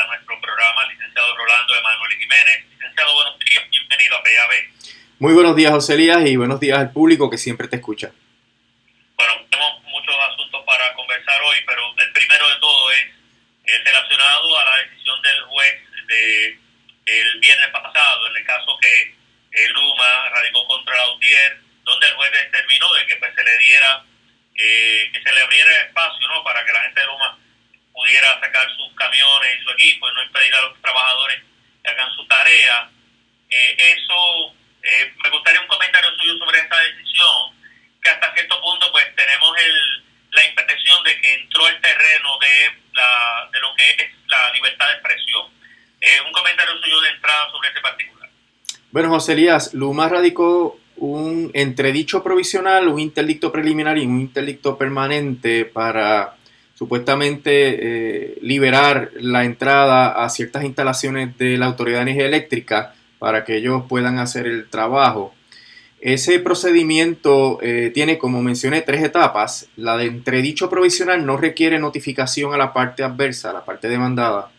nuestro programa, el licenciado Rolando Emanuel Jiménez. Licenciado, buenos días, bienvenido a PAB. Muy buenos días, José Elías, y buenos días al público que siempre te escucha. Bueno, tenemos muchos asuntos para conversar hoy, pero el primero de todo es relacionado a la decisión del juez el viernes pasado, en el caso que Luma radicó contra Lautier, donde el juez determinó de que pues, se le diera, que se le abriera espacio, ¿no?, para que la gente de Luma pudiera sacar sus camiones y su equipo y no impedir a los trabajadores que hagan su tarea. Me gustaría un comentario suyo sobre esta decisión, que hasta cierto punto pues tenemos la impresión de que entró el terreno de lo que es la libertad de expresión. Un comentario suyo de entrada sobre este particular. Bueno, José Elías, Luma radicó un entredicho provisional, un interdicto preliminar y un interdicto permanente para supuestamente liberar la entrada a ciertas instalaciones de la Autoridad de Energía Eléctrica para que ellos puedan hacer el trabajo. Ese procedimiento tiene, como mencioné, 3 etapas. La de entredicho provisional no requiere notificación a la parte adversa, a la parte demandada,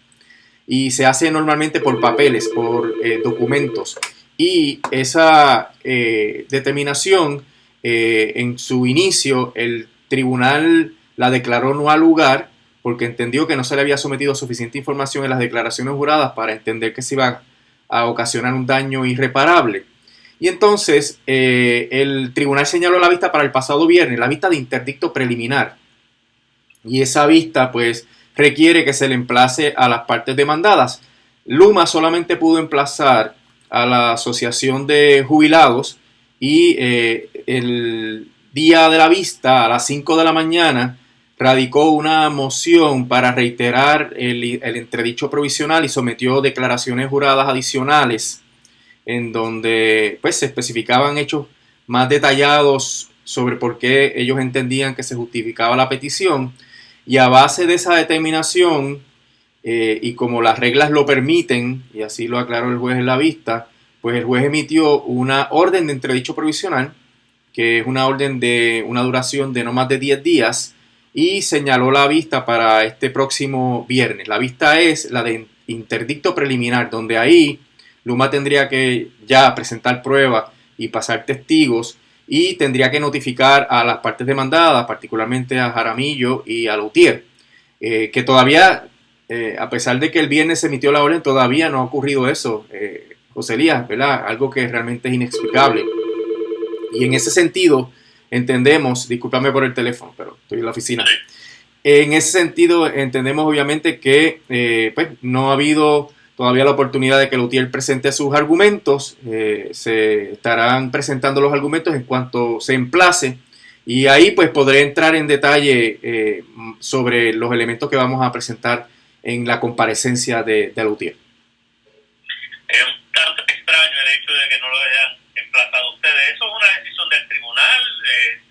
y se hace normalmente por papeles, por documentos. Y esa determinación, en su inicio, el tribunal la declaró no al lugar porque entendió que no se le había sometido suficiente información en las declaraciones juradas para entender que se iba a ocasionar un daño irreparable. Y entonces el tribunal señaló la vista para el pasado viernes, la vista de interdicto preliminar. Y esa vista pues requiere que se le emplace a las partes demandadas. Luma solamente pudo emplazar a la Asociación de Jubilados y el día de la vista, a las 5 de la mañana, radicó una moción para reiterar el entredicho provisional y sometió declaraciones juradas adicionales en donde pues, se especificaban hechos más detallados sobre por qué ellos entendían que se justificaba la petición. Y a base de esa determinación, y como las reglas lo permiten, y así lo aclaró el juez en la vista, pues el juez emitió una orden de entredicho provisional, que es una orden de una duración de no más de 10 días, y señaló la vista para este próximo viernes. La vista es la de interdicto preliminar, donde ahí Luma tendría que ya presentar pruebas y pasar testigos y tendría que notificar a las partes demandadas, particularmente a Jaramillo y a Lautier, que todavía, a pesar de que el viernes se emitió la orden, todavía no ha ocurrido eso, José Elías, ¿verdad? Algo que realmente es inexplicable. Y en ese sentido, entendemos, discúlpame por el teléfono, pero estoy en la oficina. En ese sentido, entendemos obviamente que pues, no ha habido todavía la oportunidad de que Lautier presente sus argumentos. Se estarán presentando los argumentos en cuanto se emplace. Y ahí pues podré entrar en detalle sobre los elementos que vamos a presentar en la comparecencia de Lautier. Es un tanto extraño el hecho de que no lo hayan emplazado ustedes. Eso es una decisión del tribunal,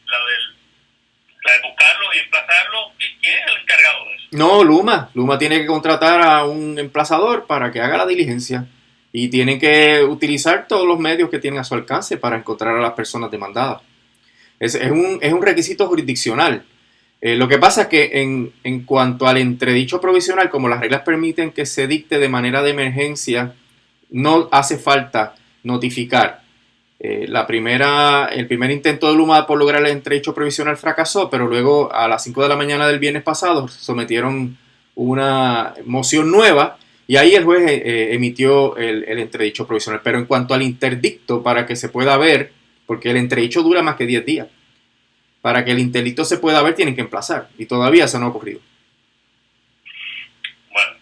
la de buscarlo y emplazarlo. ¿Y quién es el encargado de eso? No, Luma tiene que contratar a un emplazador para que haga la diligencia y tiene que utilizar todos los medios que tienen a su alcance para encontrar a las personas demandadas. Es un requisito jurisdiccional. Lo que pasa es que en cuanto al entredicho provisional, como las reglas permiten que se dicte de manera de emergencia, no hace falta notificar. El primer intento de Luma por lograr el entredicho provisional fracasó, pero luego a las 5 de la mañana del viernes pasado sometieron una moción nueva y ahí el juez emitió el entredicho provisional. Pero en cuanto al interdicto, para que se pueda ver, porque el entredicho dura más que 10 días, para que el interdicto se pueda ver tienen que emplazar y todavía eso no ha ocurrido. Bueno,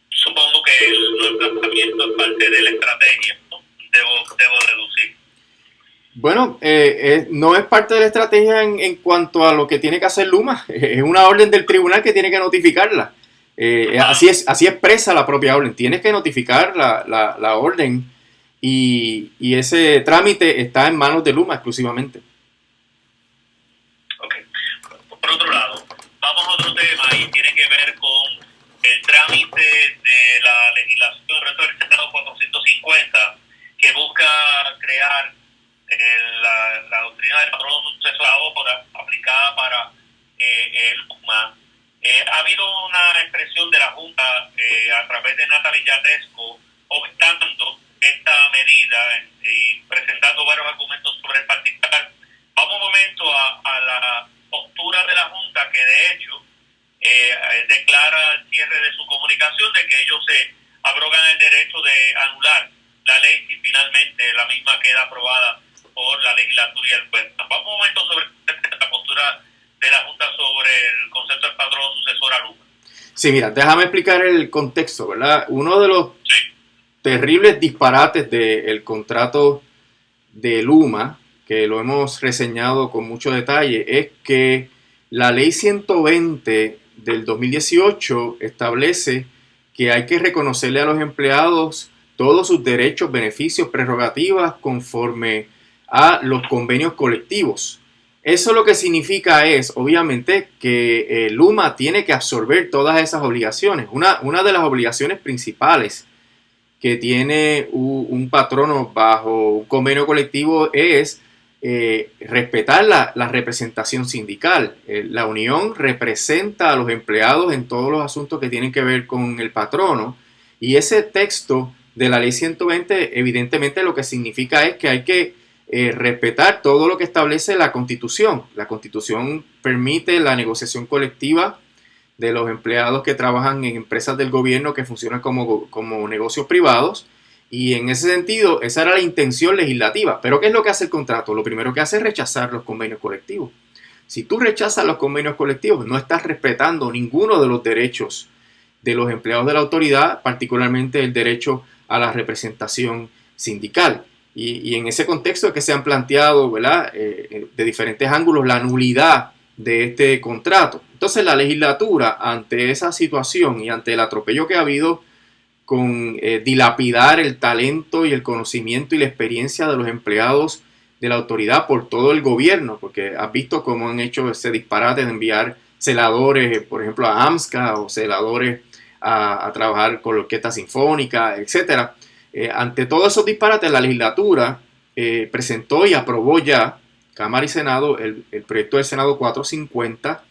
supongo que el emplazamiento es parte de la estrategia, ¿no? Debo deducir. Bueno, no es parte de la estrategia en cuanto a lo que tiene que hacer Luma. Es una orden del tribunal que tiene que notificarla. Así expresa la propia orden. Tienes que notificar la orden y ese trámite está en manos de Luma exclusivamente. Ok. Por otro lado, vamos a otro tema y tiene que ver con el trámite de la legislación del Senado 450 que busca crear la doctrina del patrono suceso a obra aplicada para Luma. Ha habido una una expresión de la Junta a través de Natalie Yardesco obstando esta medida y presentando varios argumentos sobre el particular. Vamos un momento a la postura de la Junta, que de hecho declara al cierre de su comunicación de que ellos se abrogan el derecho de anular la ley si finalmente la misma queda aprobada por la legislatura y el juez. Vamos un momento sobre la postura de la Junta sobre el concepto del patrono sucesor a Luma. Sí, mira, déjame explicar el contexto, ¿verdad? Uno de los terribles disparates del contrato de Luma, que lo hemos reseñado con mucho detalle, es que la ley 120 del 2018 establece que hay que reconocerle a los empleados todos sus derechos, beneficios, prerrogativas conforme a los convenios colectivos. Eso lo que significa es, obviamente, que Luma tiene que absorber todas esas obligaciones. Una de las obligaciones principales que tiene un patrono bajo un convenio colectivo es respetar la representación sindical. La unión representa a los empleados en todos los asuntos que tienen que ver con el patrono, y ese texto de la ley 120 evidentemente lo que significa es que hay que respetar todo lo que establece la Constitución. La Constitución permite la negociación colectiva de los empleados que trabajan en empresas del gobierno que funcionan como negocios privados, y en ese sentido esa era la intención legislativa. Pero ¿qué es lo que hace el contrato? Lo primero que hace es rechazar los convenios colectivos. Si tú rechazas los convenios colectivos, no estás respetando ninguno de los derechos de los empleados de la autoridad, particularmente el derecho a la representación sindical. Y en ese contexto es que se han planteado, ¿verdad?, de diferentes ángulos la nulidad de este contrato. Entonces la legislatura, ante esa situación y ante el atropello que ha habido con dilapidar el talento y el conocimiento y la experiencia de los empleados de la autoridad por todo el gobierno, porque has visto cómo han hecho ese disparate de enviar celadores, por ejemplo, a AMSCA, o celadores a trabajar con la orquesta sinfónica, etcétera. Ante todos esos disparates, la legislatura presentó y aprobó ya, Cámara y Senado, el proyecto del Senado 450,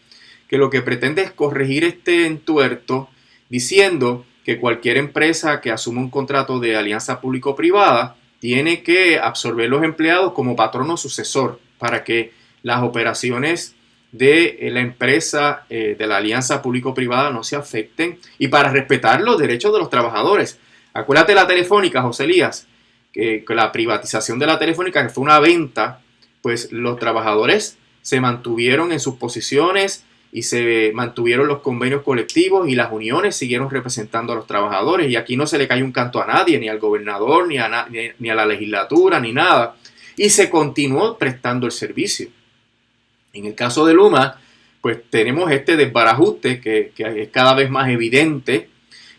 que lo que pretende es corregir este entuerto, diciendo que cualquier empresa que asuma un contrato de alianza público-privada tiene que absorber los empleados como patrono sucesor para que las operaciones de la empresa de la alianza público-privada no se afecten, y para respetar los derechos de los trabajadores. Acuérdate de la Telefónica, José Elías, que la privatización de la Telefónica, que fue una venta, pues los trabajadores se mantuvieron en sus posiciones y se mantuvieron los convenios colectivos, y las uniones siguieron representando a los trabajadores, y aquí no se le cae un canto a nadie, ni al gobernador, ni a la legislatura, ni nada, y se continuó prestando el servicio. En el caso de Luma, pues tenemos este desbarajuste que es cada vez más evidente,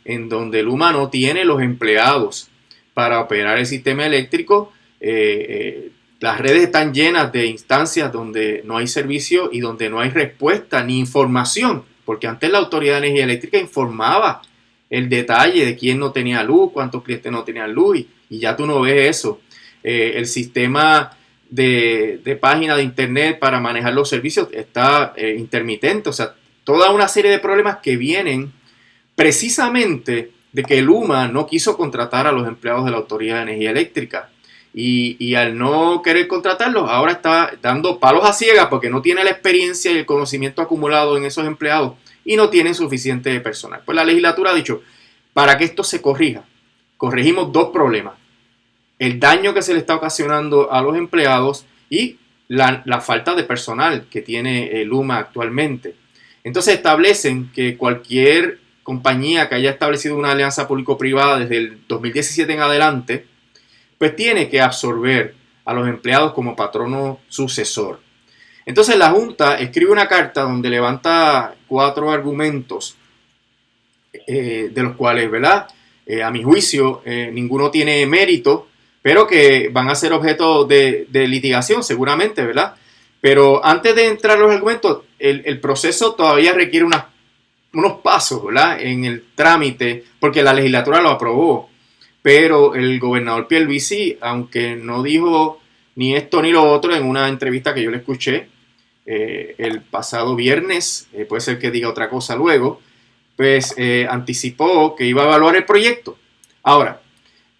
en donde Luma no tiene los empleados para operar el sistema eléctrico. Las redes están llenas de instancias donde no hay servicio y donde no hay respuesta ni información, porque antes la Autoridad de Energía Eléctrica informaba el detalle de quién no tenía luz, cuántos clientes no tenían luz, y ya tú no ves eso. El sistema de página de internet para manejar los servicios está intermitente. O sea, toda una serie de problemas que vienen precisamente de que Luma no quiso contratar a los empleados de la Autoridad de Energía Eléctrica. Y al no querer contratarlos, ahora está dando palos a ciegas porque no tiene la experiencia y el conocimiento acumulado en esos empleados y no tienen suficiente personal. Pues la legislatura ha dicho, para que esto se corrija, corregimos dos problemas: el daño que se le está ocasionando a los empleados y la falta de personal que tiene Luma actualmente. Entonces establecen que cualquier compañía que haya establecido una alianza público-privada desde el 2017 en adelante, pues tiene que absorber a los empleados como patrono sucesor. Entonces la Junta escribe una carta donde levanta 4 argumentos, de los cuales, ¿verdad?, a mi juicio, ninguno tiene mérito, pero que van a ser objeto de litigación seguramente, ¿verdad? Pero antes de entrar a los argumentos, el proceso todavía requiere unos pasos, ¿verdad?, en el trámite, porque la legislatura lo aprobó. Pero el gobernador Pierluisi, aunque no dijo ni esto ni lo otro en una entrevista que yo le escuché el pasado viernes, puede ser que diga otra cosa luego, pues anticipó que iba a evaluar el proyecto. Ahora,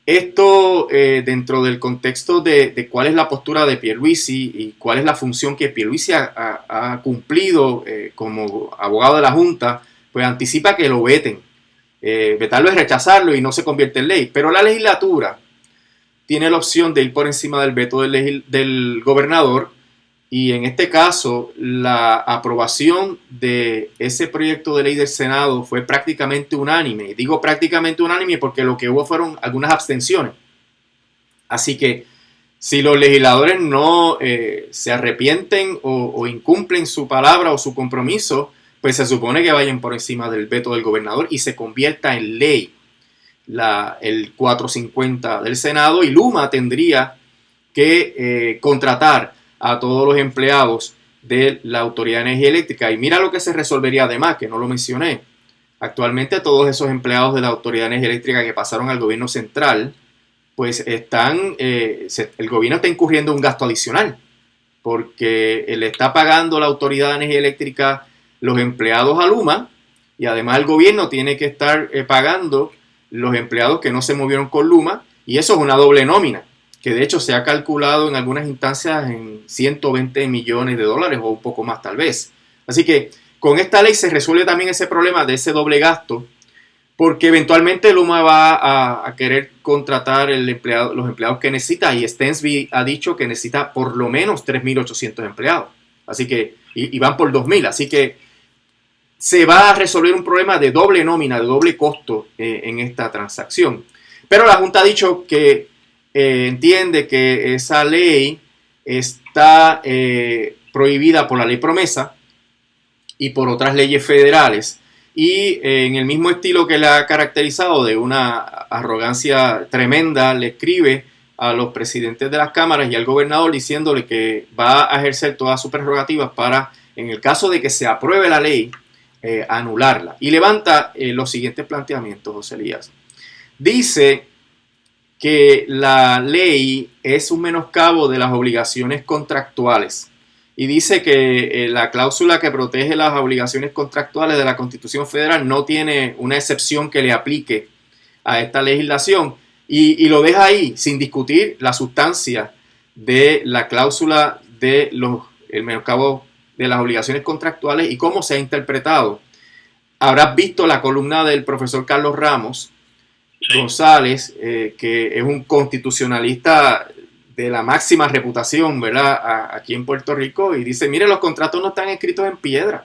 esto dentro del contexto de cuál es la postura de Pierluisi y cuál es la función que Pierluisi ha cumplido como abogado de la Junta, pues anticipa que lo veten. Vetarlo es rechazarlo y no se convierte en ley. Pero la legislatura tiene la opción de ir por encima del veto del gobernador, y en este caso la aprobación de ese proyecto de ley del Senado fue prácticamente unánime. Digo prácticamente unánime porque lo que hubo fueron algunas abstenciones. Así que si los legisladores no se arrepienten o incumplen su palabra o su compromiso, pues se supone que vayan por encima del veto del gobernador y se convierta en ley el 450 del Senado, y Luma tendría que contratar a todos los empleados de la Autoridad de Energía Eléctrica. Y mira lo que se resolvería además, que no lo mencioné. Actualmente todos esos empleados de la Autoridad de Energía Eléctrica que pasaron al gobierno central, pues el gobierno está incurriendo un gasto adicional, porque le está pagando la Autoridad de Energía Eléctrica los empleados a Luma, y además el gobierno tiene que estar pagando los empleados que no se movieron con Luma, y eso es una doble nómina, que de hecho se ha calculado en algunas instancias en 120 millones de dólares o un poco más tal vez. Así que con esta ley se resuelve también ese problema de ese doble gasto, porque eventualmente Luma va a querer contratar los empleados que necesita, y Stensby ha dicho que necesita por lo menos 3.800 empleados. Así que, y van por 2.000, así que se va a resolver un problema de doble nómina, de doble costo en esta transacción. Pero la Junta ha dicho que entiende que esa ley está prohibida por la ley promesa y por otras leyes federales, y en el mismo estilo que le ha caracterizado de una arrogancia tremenda, le escribe a los presidentes de las cámaras y al gobernador diciéndole que va a ejercer todas sus prerrogativas para, en el caso de que se apruebe la ley, anularla. Y levanta los siguientes planteamientos, José Elías. Dice que la ley es un menoscabo de las obligaciones contractuales, y dice que la cláusula que protege las obligaciones contractuales de la Constitución Federal no tiene una excepción que le aplique a esta legislación, y lo deja ahí sin discutir la sustancia de la cláusula de el menoscabo de las obligaciones contractuales y cómo se ha interpretado. Habrás visto la columna del profesor Carlos Ramos González, que es un constitucionalista de la máxima reputación, ¿verdad?, aquí en Puerto Rico, y dice, mire, los contratos no están escritos en piedra.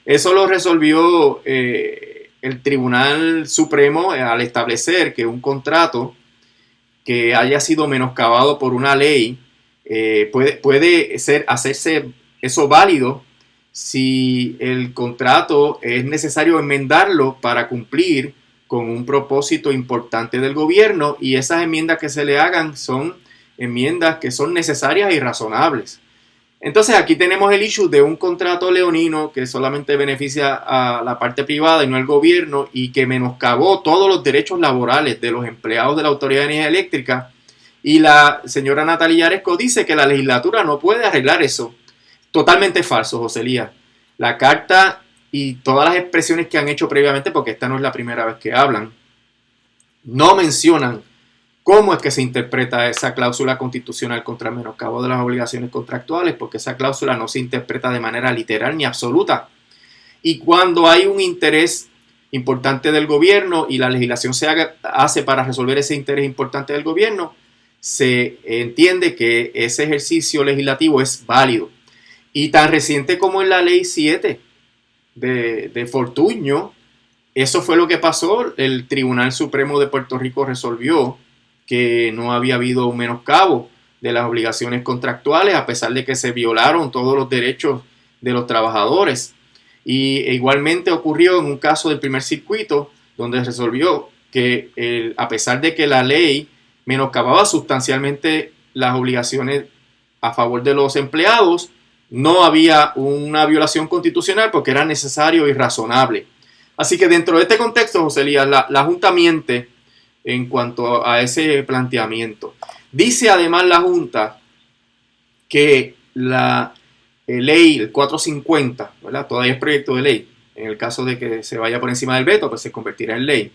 Eso lo resolvió el Tribunal Supremo al establecer que un contrato que haya sido menoscabado por una ley puede hacerse eso válido si el contrato es necesario enmendarlo para cumplir con un propósito importante del gobierno, y esas enmiendas que se le hagan son enmiendas que son necesarias y razonables. Entonces aquí tenemos el issue de un contrato leonino que solamente beneficia a la parte privada y no al gobierno, y que menoscabó todos los derechos laborales de los empleados de la Autoridad de Energía Eléctrica, y la señora Natalia Yaresco dice que la legislatura no puede arreglar eso. Totalmente falso, José Elías. La carta y todas las expresiones que han hecho previamente, porque esta no es la primera vez que hablan, no mencionan cómo es que se interpreta esa cláusula constitucional contra el menoscabo de las obligaciones contractuales, porque esa cláusula no se interpreta de manera literal ni absoluta. Y cuando hay un interés importante del gobierno y la legislación se hace para resolver ese interés importante del gobierno, se entiende que ese ejercicio legislativo es válido. Y tan reciente como en la Ley 7 de Fortuño, eso fue lo que pasó. El Tribunal Supremo de Puerto Rico resolvió que no había habido un menoscabo de las obligaciones contractuales, a pesar de que se violaron todos los derechos de los trabajadores. Y igualmente ocurrió en un caso del primer circuito, donde resolvió que a pesar de que la ley menoscababa sustancialmente las obligaciones a favor de los empleados, no había una violación constitucional porque era necesario y razonable. Así que dentro de este contexto, José Elías, la Junta miente en cuanto a ese planteamiento. Dice además la Junta que la ley, el 450, ¿verdad?, todavía es proyecto de ley, en el caso de que se vaya por encima del veto, pues se convertirá en ley,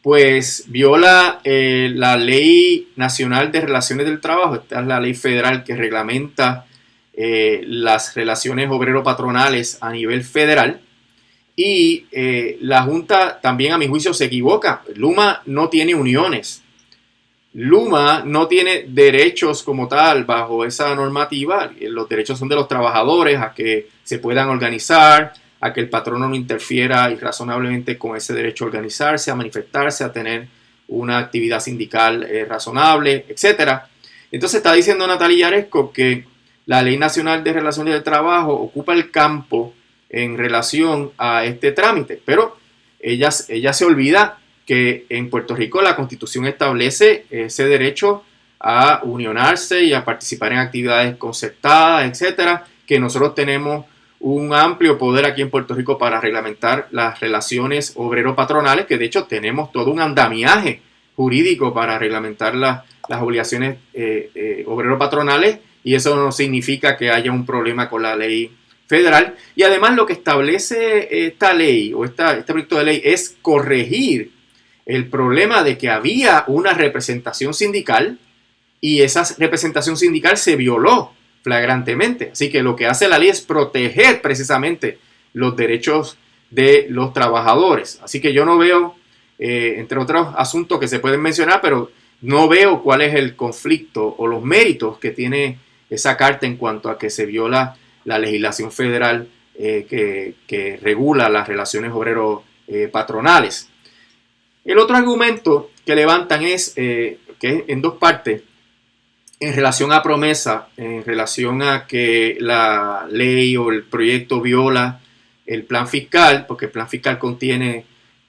pues viola la Ley Nacional de Relaciones del Trabajo. Esta es la ley federal que reglamenta las relaciones obrero-patronales a nivel federal. Y la Junta también, a mi juicio, se equivoca. Luma no tiene uniones. Luma no tiene derechos como tal bajo esa normativa. Los derechos son de los trabajadores a que se puedan organizar, a que el patrono no interfiera irrazonablemente con ese derecho a organizarse, a manifestarse, a tener una actividad sindical razonable, etc. Entonces está diciendo Natalia Yaresco que la Ley Nacional de Relaciones del Trabajo ocupa el campo en relación a este trámite, pero ella se olvida que en Puerto Rico la Constitución establece ese derecho a unionarse y a participar en actividades concertadas, etcétera, que nosotros tenemos un amplio poder aquí en Puerto Rico para reglamentar las relaciones obrero-patronales, que de hecho tenemos todo un andamiaje jurídico para reglamentar las obligaciones obrero-patronales, y eso no significa que haya un problema con la ley federal. Y además lo que establece esta ley o este proyecto de ley es corregir el problema de que había una representación sindical y esa representación sindical se violó flagrantemente. Así que lo que hace la ley es proteger precisamente los derechos de los trabajadores. Así que yo no veo, entre otros asuntos que se pueden mencionar, pero no veo cuál es el conflicto o los méritos que tiene esa carta en cuanto a que se viola la legislación federal que regula las relaciones obrero-patronales. El otro argumento que levantan es que en dos partes, en relación a promesa, en relación a que la ley o el proyecto viola el plan fiscal, porque el plan fiscal contiene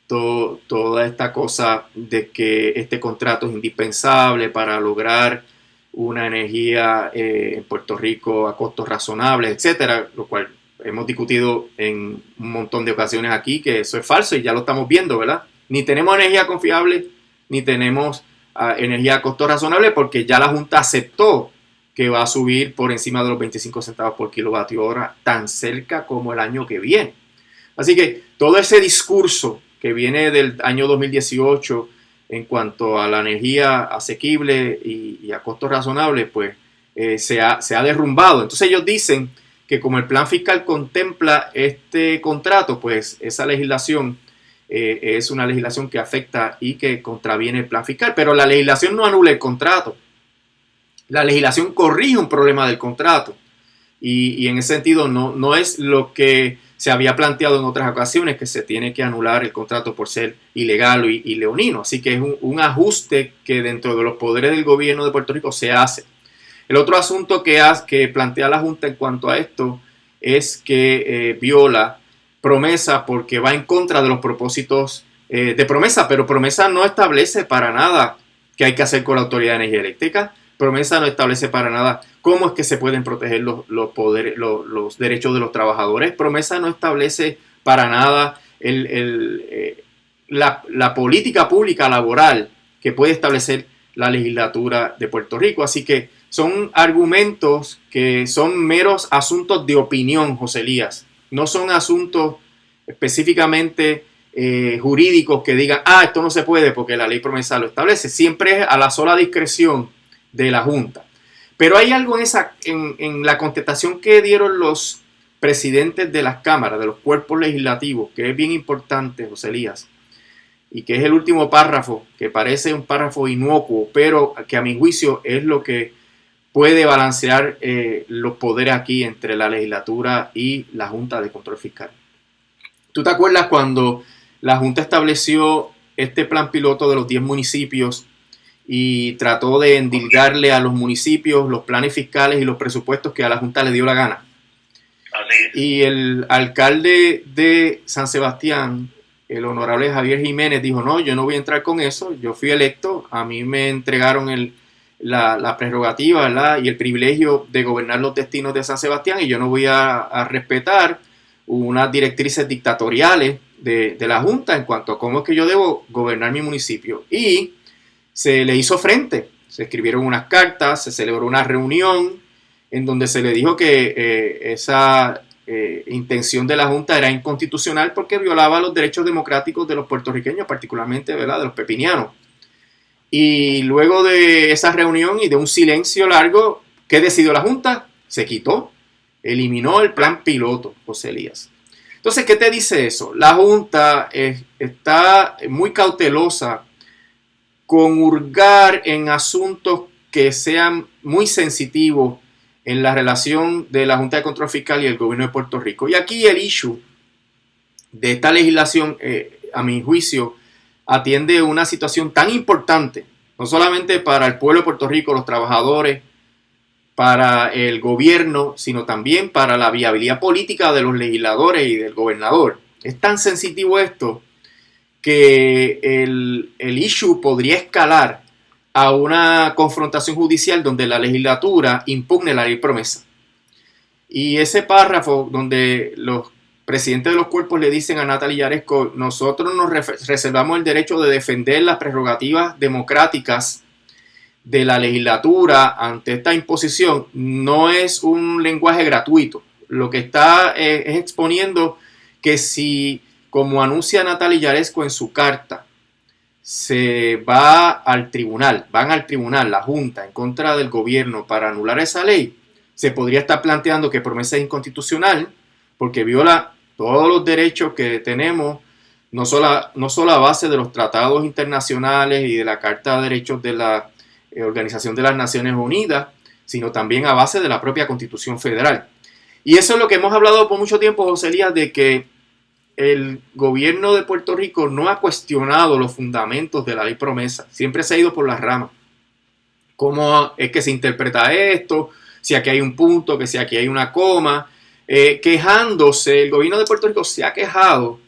toda esta cosa de que este contrato es indispensable para lograr una energía en Puerto Rico a costos razonables, etcétera, lo cual hemos discutido en un montón de ocasiones aquí, que eso es falso y ya lo estamos viendo, ¿verdad? Ni tenemos energía confiable, ni tenemos energía a costo razonable, porque ya la Junta aceptó que va a subir por encima de los 25 centavos por kilovatio hora tan cerca como el año que viene. Así que todo ese discurso que viene del año 2018 en cuanto a la energía asequible y a costo razonable, pues se ha derrumbado. Entonces ellos dicen que como el plan fiscal contempla este contrato, pues esa legislación es una legislación que afecta y que contraviene el plan fiscal, pero la legislación no anula el contrato. La legislación corrige un problema del contrato y en ese sentido no es lo que se había planteado en otras ocasiones, que se tiene que anular el contrato por ser ilegal y leonino. Así que es un ajuste que dentro de los poderes del gobierno de Puerto Rico se hace. El otro asunto que plantea la Junta en cuanto a esto es que viola promesa porque va en contra de los propósitos de promesa, pero promesa no establece para nada qué hay que hacer con la Autoridad de Energía Eléctrica. Promesa no establece para nada cómo es que se pueden proteger los derechos de los trabajadores. Promesa no establece para nada la política pública laboral que puede establecer la legislatura de Puerto Rico. Así que son argumentos que son meros asuntos de opinión, José Elías. No son asuntos específicamente jurídicos que digan, esto no se puede porque la ley promesa lo establece. Siempre es a la sola discreción de la Junta. Pero hay algo en la contestación que dieron los presidentes de las cámaras, de los cuerpos legislativos, que es bien importante, José Elías, y que es el último párrafo, que parece un párrafo inocuo, pero que a mi juicio es lo que puede balancear los poderes aquí entre la legislatura y la Junta de Control Fiscal. ¿Tú te acuerdas cuando la Junta estableció este plan piloto de los 10 municipios y trató de endilgarle a los municipios los planes fiscales y los presupuestos que a la Junta le dio la gana? Así es. Y el alcalde de San Sebastián, el honorable Javier Jiménez, dijo, no, yo no voy a entrar con eso, yo fui electo, a mí me entregaron la prerrogativa, ¿verdad?, y el privilegio de gobernar los destinos de San Sebastián, y yo no voy a respetar unas directrices dictatoriales de la Junta en cuanto a cómo es que yo debo gobernar mi municipio. Y se le hizo frente, se escribieron unas cartas, se celebró una reunión en donde se le dijo que esa intención de la Junta era inconstitucional porque violaba los derechos democráticos de los puertorriqueños, particularmente, ¿verdad?, de los pepinianos. Y luego de esa reunión y de un silencio largo, ¿qué decidió la Junta? Se quitó, eliminó el plan piloto, José Elías. Entonces, ¿qué te dice eso? La Junta está muy cautelosa con hurgar en asuntos que sean muy sensitivos en la relación de la Junta de Control Fiscal y el gobierno de Puerto Rico. Y aquí el issue de esta legislación, a mi juicio, atiende una situación tan importante, no solamente para el pueblo de Puerto Rico, los trabajadores, para el gobierno, sino también para la viabilidad política de los legisladores y del gobernador. Es tan sensitivo esto que el issue podría escalar a una confrontación judicial donde la legislatura impugne la ley promesa. Y ese párrafo donde los presidentes de los cuerpos le dicen a Natalie Yaresco, nosotros nos reservamos el derecho de defender las prerrogativas democráticas de la legislatura ante esta imposición, no es un lenguaje gratuito. Lo que está es exponiendo que si, como anuncia Natalie Yaresco en su carta, se va al tribunal, van al tribunal, la Junta, en contra del gobierno para anular esa ley, se podría estar planteando que promesa es inconstitucional porque viola todos los derechos que tenemos, no solo a base de los tratados internacionales y de la Carta de Derechos de la Organización de las Naciones Unidas, sino también a base de la propia Constitución Federal. Y eso es lo que hemos hablado por mucho tiempo, José Elías, de que el gobierno de Puerto Rico no ha cuestionado los fundamentos de la ley promesa, siempre se ha ido por las ramas. ¿Cómo es que se interpreta esto? Si aquí hay un punto, que si aquí hay una coma. Quejándose, el gobierno de Puerto Rico se ha quejado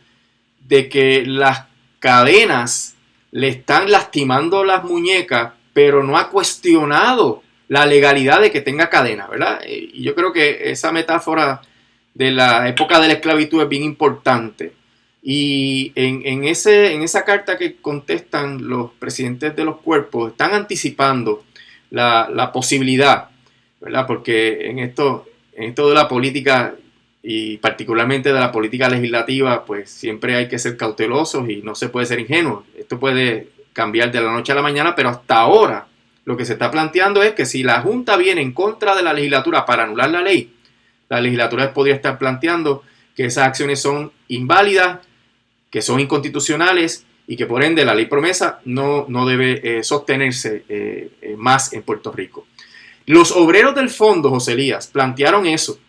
de que las cadenas le están lastimando las muñecas, pero no ha cuestionado la legalidad de que tenga cadena, ¿verdad? Y yo creo que esa metáfora de la época de la esclavitud es bien importante. Y en esa carta que contestan los presidentes de los cuerpos, están anticipando la posibilidad, ¿verdad? Porque en esto de la política y particularmente de la política legislativa, pues siempre hay que ser cautelosos y no se puede ser ingenuo. Esto puede cambiar de la noche a la mañana, pero hasta ahora lo que se está planteando es que si la Junta viene en contra de la legislatura para anular la ley, la legislatura podría estar planteando que esas acciones son inválidas, que son inconstitucionales y que por ende la ley promesa no debe sostenerse más en Puerto Rico. Los obreros del fondo, José Elías, plantearon eso.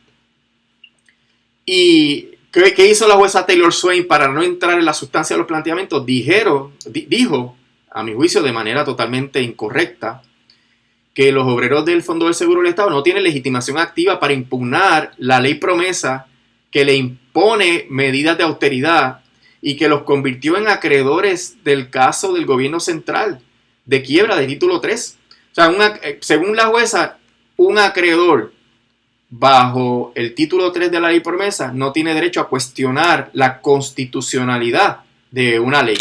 ¿Y qué hizo la jueza Taylor Swain para no entrar en la sustancia de los planteamientos? Dijo, a mi juicio de manera totalmente incorrecta, que los obreros del Fondo del Seguro del Estado no tienen legitimación activa para impugnar la ley promesa que le impone medidas de austeridad y que los convirtió en acreedores del caso del gobierno central de quiebra de título 3. O sea, según la jueza, un acreedor bajo el título 3 de la ley promesa no tiene derecho a cuestionar la constitucionalidad de una ley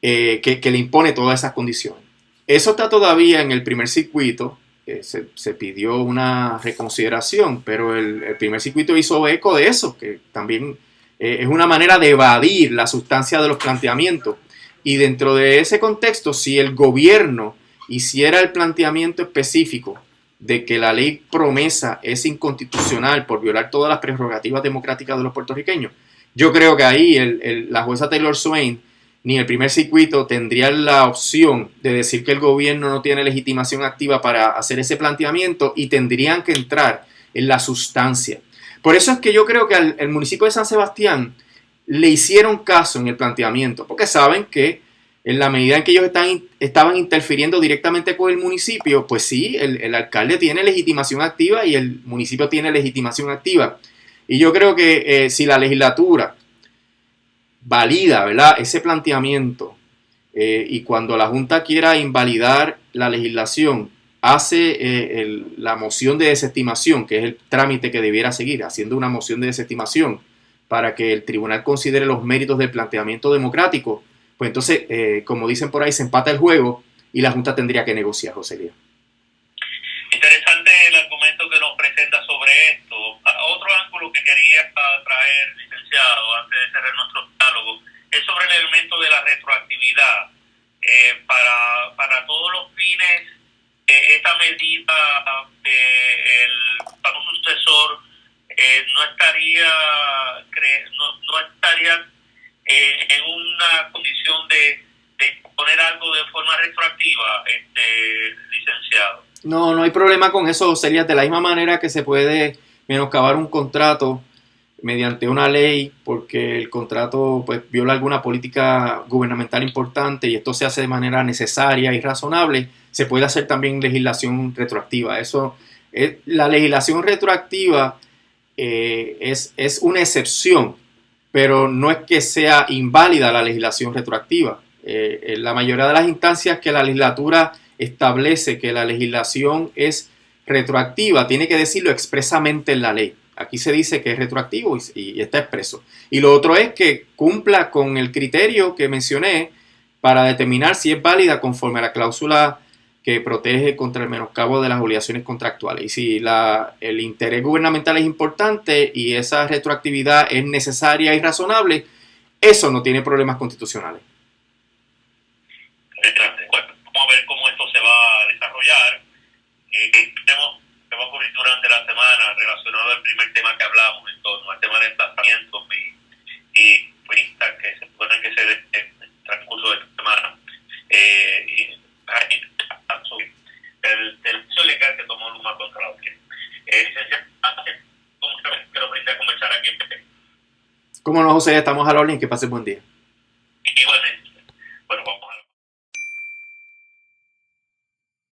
que le impone todas esas condiciones. Eso está todavía en el primer circuito. Se pidió una reconsideración, pero el primer circuito hizo eco de eso, que también es una manera de evadir la sustancia de los planteamientos. Y dentro de ese contexto, si el gobierno hiciera el planteamiento específico de que la ley promesa es inconstitucional por violar todas las prerrogativas democráticas de los puertorriqueños, yo creo que ahí la jueza Taylor Swain ni el primer circuito tendrían la opción de decir que el gobierno no tiene legitimación activa para hacer ese planteamiento y tendrían que entrar en la sustancia. Por eso es que yo creo que al municipio de San Sebastián le hicieron caso en el planteamiento, porque saben que en la medida en que ellos estaban interfiriendo directamente con el municipio, pues sí, el alcalde tiene legitimación activa y el municipio tiene legitimación activa. Y yo creo que si la legislatura valida, ¿verdad?, ese planteamiento y cuando la Junta quiera invalidar la legislación, hace la moción de desestimación, que es el trámite que debiera seguir, haciendo una moción de desestimación para que el tribunal considere los méritos del planteamiento democrático, pues entonces, como dicen por ahí, se empata el juego y la Junta tendría que negociar, José Elías. Interesante el argumento que nos presenta sobre esto. Otro ángulo que quería traer, licenciado, antes de cerrar nuestro diálogo, es sobre el elemento de la retroactividad. Para todos los fines, esta medida el pago sucesor no estaría en una condición de poner algo de forma retroactiva, licenciado. No, no hay problema con eso. Sería de la misma manera que se puede menoscabar un contrato mediante una ley porque el contrato pues viola alguna política gubernamental importante y esto se hace de manera necesaria y razonable. Se puede hacer también legislación retroactiva. Eso la legislación retroactiva es una excepción, pero no es que sea inválida la legislación retroactiva. En la mayoría de las instancias que la legislatura establece que la legislación es retroactiva, tiene que decirlo expresamente en la ley. Aquí se dice que es retroactivo y está expreso. Y lo otro es que cumpla con el criterio que mencioné para determinar si es válida conforme a la cláusula que protege contra el menoscabo de las obligaciones contractuales. Y si el interés gubernamental es importante y esa retroactividad es necesaria y razonable, eso no tiene problemas constitucionales. Bueno, vamos a ver cómo esto se va a desarrollar. Tenemos que va a ocurrir durante la semana relacionado al primer tema que hablamos en torno al tema de emplazamientos y turistas que se pueden que se den en el transcurso de esta semana. El hecho legal que tomó Luma contra la OTAN. Licenciado, ¿cómo que lo brindé a conversar aquí en PT? Como no, José, estamos a la orden. Que pase buen día. Igualmente. Bueno, vamos a